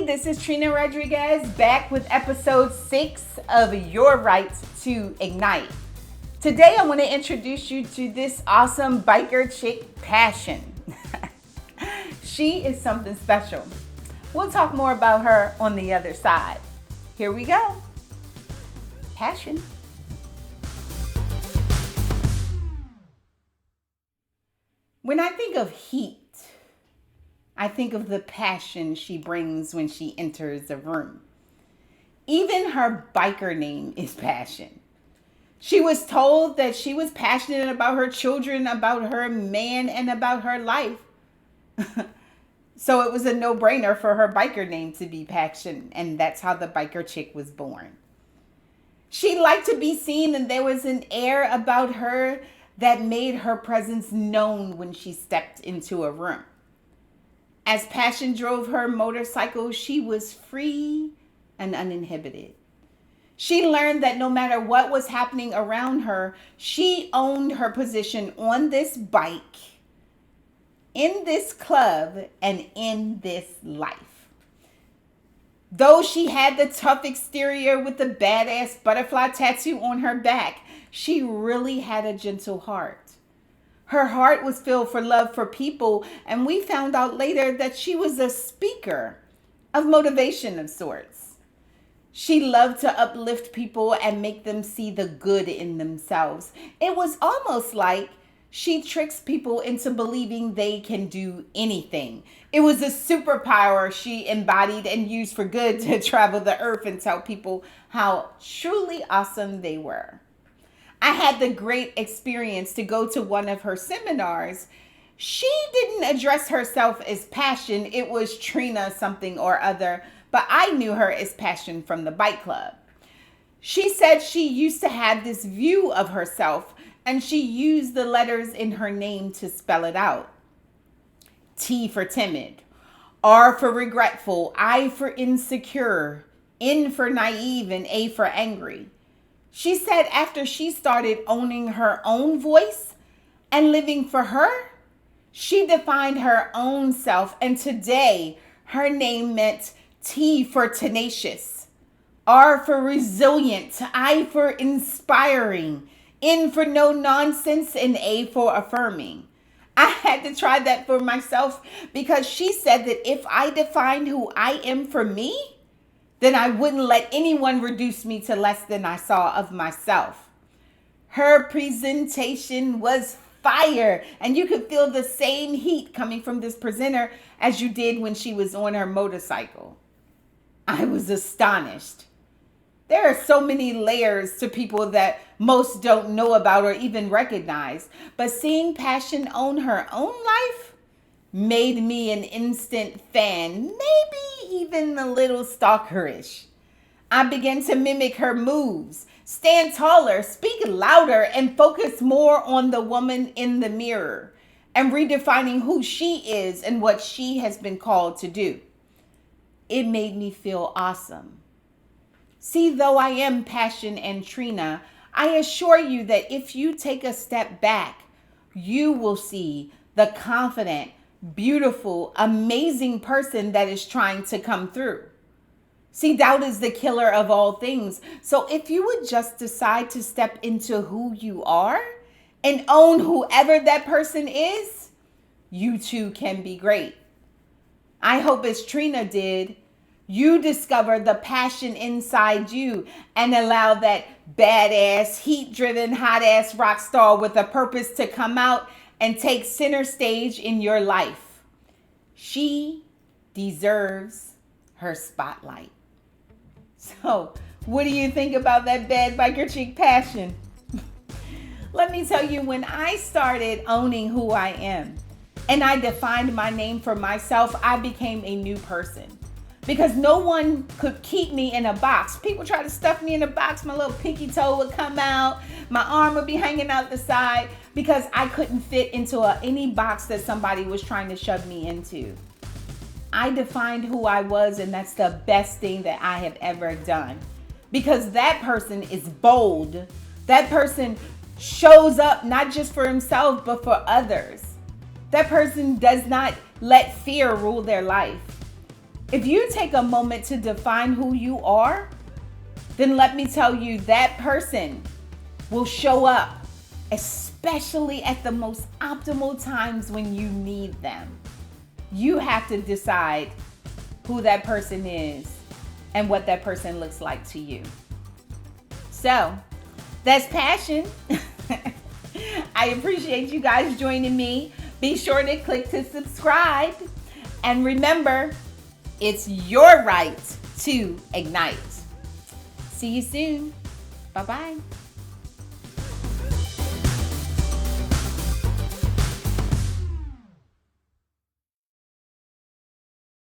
this is Trina Rodriguez back with episode 6 of Your Right to Ignite. Today I want to introduce you to this awesome biker chick, Passion. She is something special. We'll talk more about her on the other side. Here we go. Passion. When I think of heat, I think of the passion she brings when she enters a room. Even her biker name is Passion. She was told that she was passionate about her children, about her man, and about her life. So it was a no-brainer for her biker name to be Passion, and that's how the biker chick was born. She liked to be seen, and there was an air about her that made her presence known when she stepped into a room. As Passion drove her motorcycle, she was free and uninhibited. She learned that no matter what was happening around her, she owned her position on this bike, in this club, and in this life. Though she had the tough exterior with the badass butterfly tattoo on her back, she really had a gentle heart. Her heart was filled for love for people, and we found out later that she was a speaker of motivation of sorts. She loved to uplift people and make them see the good in themselves. It was almost like she tricks people into believing they can do anything. It was a superpower she embodied and used for good to travel the earth and tell people how truly awesome they were. I had the great experience to go to one of her seminars. She didn't address herself as Passion. It was Trina something or other, but I knew her as Passion from the bike club. She said she used to have this view of herself, and she used the letters in her name to spell it out. T for timid, R for regretful, I for insecure, N for naive, and A for angry. She said after she started owning her own voice and living for her, she defined her own self, and today her name meant T for tenacious, R for resilient, I for inspiring, N for no nonsense, and A for affirming. I had to try that for myself because she said that if I defined who I am for me, then I wouldn't let anyone reduce me to less than I saw of myself. Her presentation was fire, and you could feel the same heat coming from this presenter as you did when she was on her motorcycle. I was astonished. There are so many layers to people that most don't know about or even recognize, but seeing Passion own her own life made me an instant fan, maybe even a little stalkerish. I began to mimic her moves, stand taller, speak louder, and focus more on the woman in the mirror and redefining who she is and what she has been called to do. It made me feel awesome. See, though I am Passion and Trina, I assure you that if you take a step back, you will see the confident, beautiful, amazing person that is trying to come through. See, doubt is the killer of all things. So if you would just decide to step into who you are and own whoever that person is, you too can be great. I hope as Trina did, you discover the passion inside you and allow that badass, heat-driven, hot-ass rock star with a purpose to come out and take center stage in your life. She deserves her spotlight. So, what do you think about that bad biker chick Passion? Let me tell you, when I started owning who I am and I defined my name for myself, I became a new person. Because no one could keep me in a box. People try to stuff me in a box. My little pinky toe would come out. My arm would be hanging out the side because I couldn't fit into any box that somebody was trying to shove me into. I defined who I was, and that's the best thing that I have ever done. Because that person is bold. That person shows up not just for himself, but for others. That person does not let fear rule their life. If you take a moment to define who you are, then let me tell you that person will show up, especially at the most optimal times when you need them. You have to decide who that person is and what that person looks like to you. So, that's passion. I appreciate you guys joining me. Be sure to click to subscribe. And remember, it's your right to ignite. See you soon. Bye-bye.